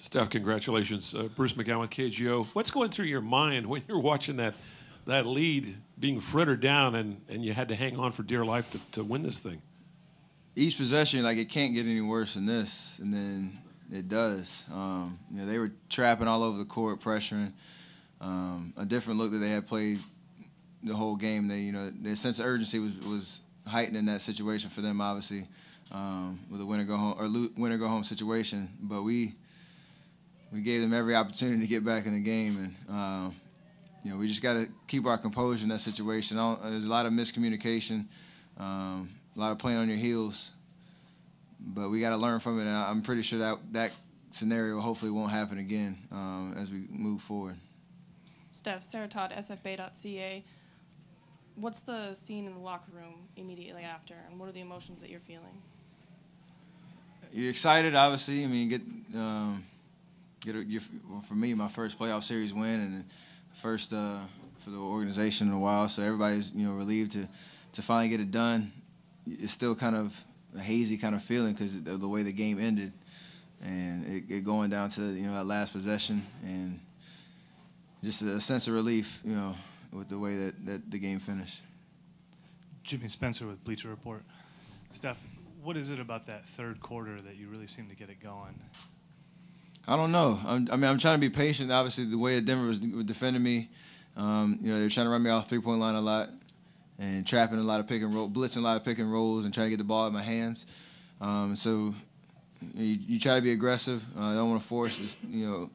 Steph, congratulations. Bruce McGowan with KGO. What's going through your mind when you're watching that lead being frittered down and you had to hang on for dear life to win this thing? Each possession, like, it can't get any worse than this, and then it does. They were trapping all over the court, pressuring. A different look that they had played the whole game. Their sense of urgency was heightened in that situation for them, obviously, with a winner go home situation. But we gave them every opportunity to get back in the game, and we just got to keep our composure in that situation. There's a lot of miscommunication, a lot of playing on your heels, but we got to learn from it. And I'm pretty sure that scenario hopefully won't happen again as we move forward. Steph, Sarah Todd, sfbay.ca. What's the scene in the locker room immediately after, and what are the emotions that you're feeling? You're excited, obviously. I mean, for me, my first playoff series win, and first for the organization in a while. So everybody's relieved to finally get it done. It's still kind of a hazy kind of feeling because of the way the game ended, and it going down to that last possession, and just a sense of relief, with the way that the game finished. Jimmy Spencer with Bleacher Report. Steph, what is it about that third quarter that you really seem to get it going? I don't know. I'm trying to be patient. Obviously, the way that Denver was defending me, they're trying to run me off the 3-point line a lot and trapping a lot of pick and roll, blitzing a lot of pick and rolls and trying to get the ball in my hands. So you try to be aggressive. I don't want to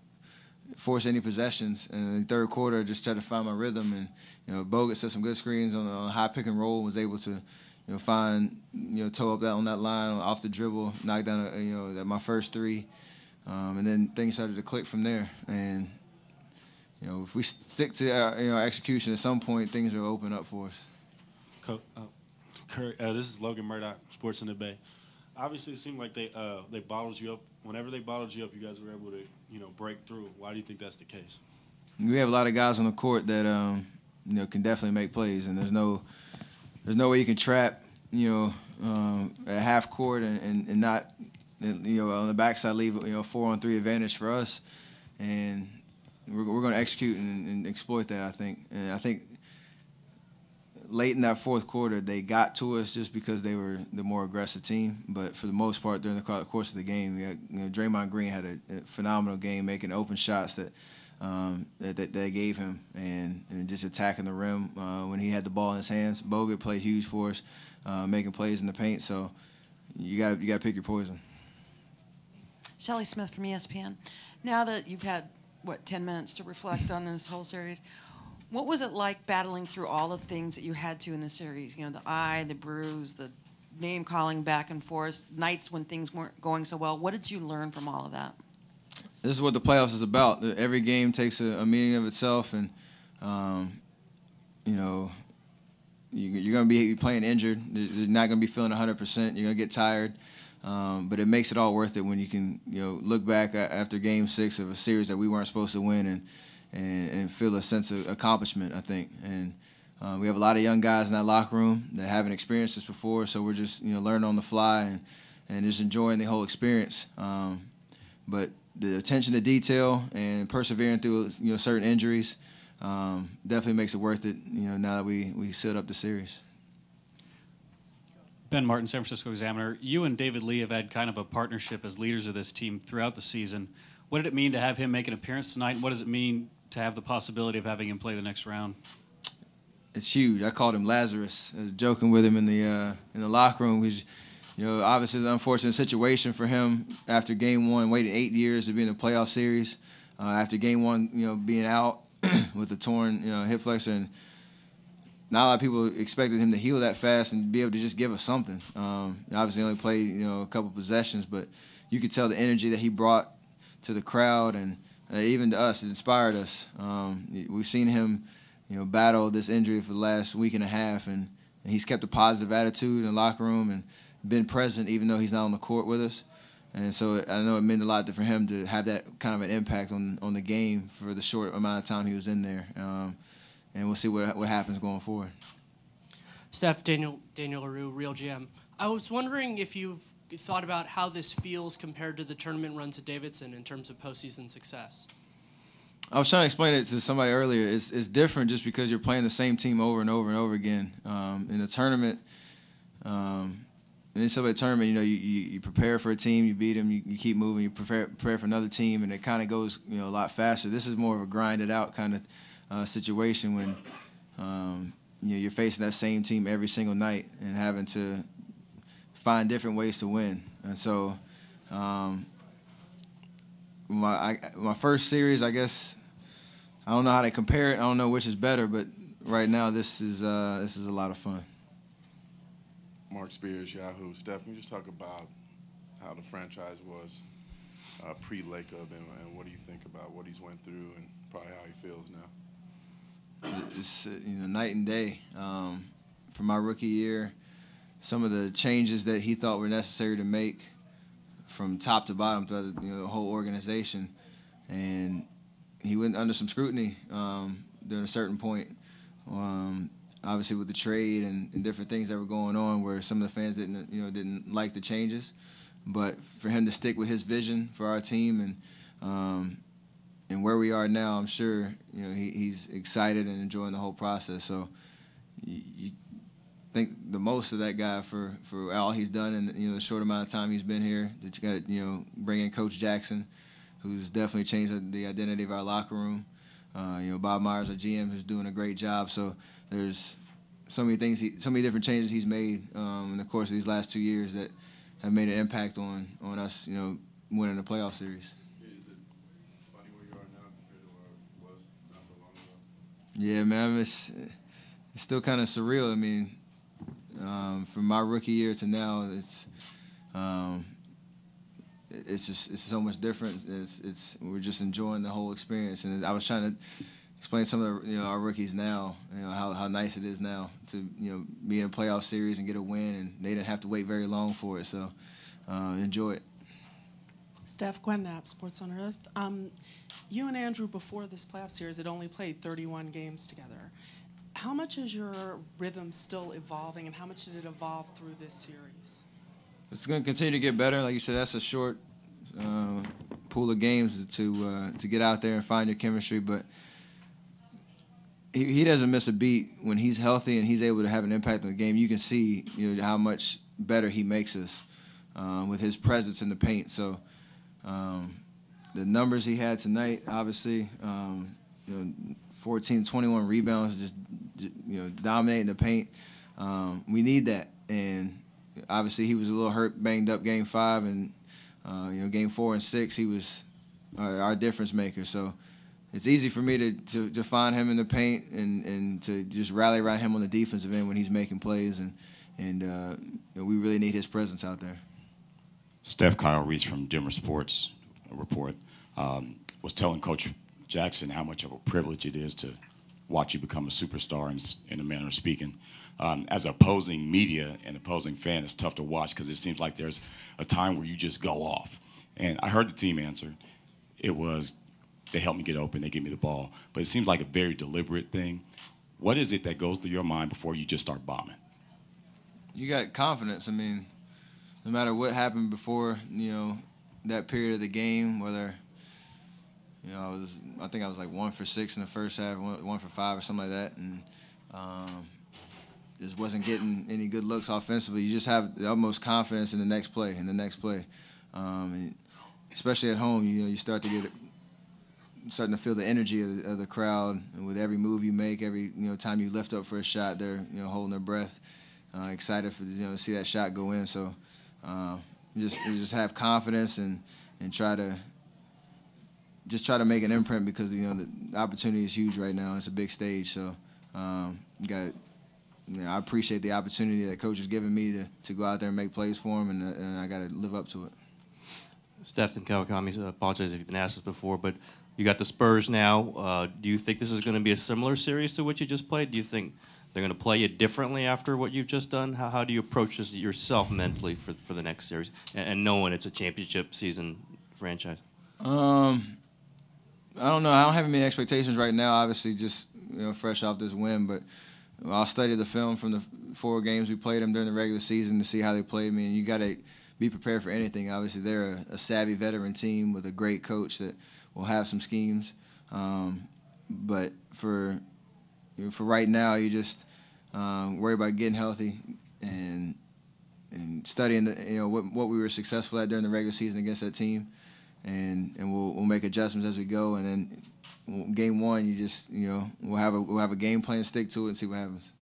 force any possessions. And in the third quarter, just try to find my rhythm. And Bogut set some good screens on a high pick and roll, was able to find toe up that on that line off the dribble, knock down my first three. And then things started to click from there. And, if we stick to our execution, at some point things will open up for us. Curry, this is Logan Murdoch, Sports in the Bay. Obviously, it seemed like they bottled you up. Whenever they bottled you up, you guys were able to break through. Why do you think that's the case? We have a lot of guys on the court that can definitely make plays, and there's no way you can trap at half court and not on the backside leave 4-on-3 advantage for us, and we're going to execute and exploit that, I think. And I think late in that fourth quarter they got to us just because they were the more aggressive team. But for the most part during the course of the game, Draymond Green had a phenomenal game, making open shots that they gave him and just attacking the rim when he had the ball in his hands. Bogut played huge for us, making plays in the paint. So you got to pick your poison. Shelly Smith from ESPN. Now that you've had, 10 minutes to reflect on this whole series, what was it like battling through all the things that you had to in the series? The eye, the bruise, the name-calling back and forth, nights when things weren't going so well. What did you learn from all of that? This is what the playoffs is about. Every game takes a meaning of itself, and, you're going to be playing injured. You're not going to be feeling 100%. You're going to get tired. But it makes it all worth it when you can, look back after Game 6 of a series that we weren't supposed to win and feel a sense of accomplishment, I think. And we have a lot of young guys in that locker room that haven't experienced this before, so we're just, learning on the fly and just enjoying the whole experience. But the attention to detail and persevering through, certain injuries definitely makes it worth it, now that we set up the series. Ben Martin, San Francisco Examiner. You and David Lee have had kind of a partnership as leaders of this team throughout the season. What did it mean to have him make an appearance tonight? And what does it mean to have the possibility of having him play the next round? It's huge. I called him Lazarus. I was joking with him in the locker room because, obviously it's an unfortunate situation for him after Game 1, waiting 8 years to be in the playoff series. After Game 1, being out with a torn, hip flexor, and not a lot of people expected him to heal that fast and be able to just give us something. Obviously, only played a couple possessions, but you could tell the energy that he brought to the crowd and even to us. It inspired us. We've seen him, battle this injury for the last week and a half, and he's kept a positive attitude in the locker room and been present even though he's not on the court with us. And so I know it meant a lot for him to have that kind of an impact on the game for the short amount of time he was in there. And we'll see what happens going forward. Steph, Daniel LaRue, Real GM. I was wondering if you've thought about how this feels compared to the tournament runs at Davidson in terms of postseason success. I was trying to explain it to somebody earlier. It's different just because you're playing the same team over and over and over again. In the tournament, in this tournament, you know, you prepare for a team, you beat them, you keep moving, you prepare for another team, and it kind of goes, you know, a lot faster. This is more of a grinded out kind of situation when you know, you're facing that same team every single night and having to find different ways to win. And so my first series, I guess, I don't know how to compare it. I don't know which is better, but right now this is a lot of fun. Mark Spears, Yahoo. Steph, can you just talk about how the franchise was pre-Lacob and what do you think about what he's went through and probably how he feels now? It's you know, night and day. For my rookie year, some of the changes that he thought were necessary to make from top to bottom throughout the whole organization, and he went under some scrutiny during a certain point. Obviously, with the trade and different things that were going on, where some of the fans didn't like the changes, but for him to stick with his vision for our team and where we are now, I'm sure he's excited and enjoying the whole process. So you think the most of that guy for all he's done in the short amount of time he's been here. That you got bring in Coach Jackson, who's definitely changed the identity of our locker room. Bob Myers, our GM, who's doing a great job. So there's so many things, so many different changes he's made in the course of these last 2 years that have made an impact on us, winning the playoff series. Is it funny where you are now compared to where it was not so long ago? Yeah, man, it's still kind of surreal. I mean, from my rookie year to now, it's so much different. We're just enjoying the whole experience. And I was trying to explain some of our rookies now, how nice it is now to be in a playoff series and get a win, and they didn't have to wait very long for it. So enjoy it. Steph, Gwen Knapp, Sports on Earth. You and Andrew, before this playoff series, had only played 31 games together. How much is your rhythm still evolving, and how much did it evolve through this series? It's going to continue to get better. Like you said, that's a short pool of games to get out there and find your chemistry. But he doesn't miss a beat when he's healthy and he's able to have an impact on the game. You can see how much better he makes us with his presence in the paint. So the numbers he had tonight, obviously, 14, 21 rebounds, just dominating the paint. We need that, and obviously he was a little hurt, banged up Game 5, and Game 4 and 6 he was our difference maker. So it's easy for me to find him in the paint and to just rally around him on the defensive end when he's making plays, and we really need his presence out there. Steph, Kyle Reese from Denver Sports Report was telling Coach Jackson how much of a privilege it is to watch you become a superstar in a manner of speaking. As opposing media and opposing fan, it's tough to watch because it seems like there's a time where you just go off. And I heard the team answer. It was, they help me get open, they give me the ball. But it seems like a very deliberate thing. What is it that goes through your mind before you just start bombing? You got confidence. I mean, no matter what happened before, that period of the game, whether I think I was like 1 for 6 in the first half, 1 for 5 or something like that, and just wasn't getting any good looks offensively. You just have the utmost confidence in the next play, and especially at home, you start to starting to feel the energy of the crowd, and with every move you make, every time you lift up for a shot, they're holding their breath, excited for to see that shot go in. So you just have confidence and try to make an imprint because the opportunity is huge right now. It's a big stage, so I appreciate the opportunity that Coach has given me to go out there and make plays for him, and I got to live up to it. Steph and Kawakami, I apologize if you've been asked this before, but you got the Spurs now. Do you think this is going to be a similar series to what you just played? Do you think they're going to play it differently after what you've just done? How do you approach this yourself mentally for the next series, and knowing it's a championship season franchise? I don't know. I don't have any expectations right now. Obviously, just fresh off this win, but I'll study the film from 4 games we played them during the regular season to see how they played. I mean, you got to be prepared for anything. Obviously, they're a savvy veteran team with a great coach that will have some schemes. But for right now, you just worry about getting healthy and studying what we were successful at during the regular season against that team, and we'll make adjustments as we go. And then game 1, we'll have a game plan, stick to it, and see what happens.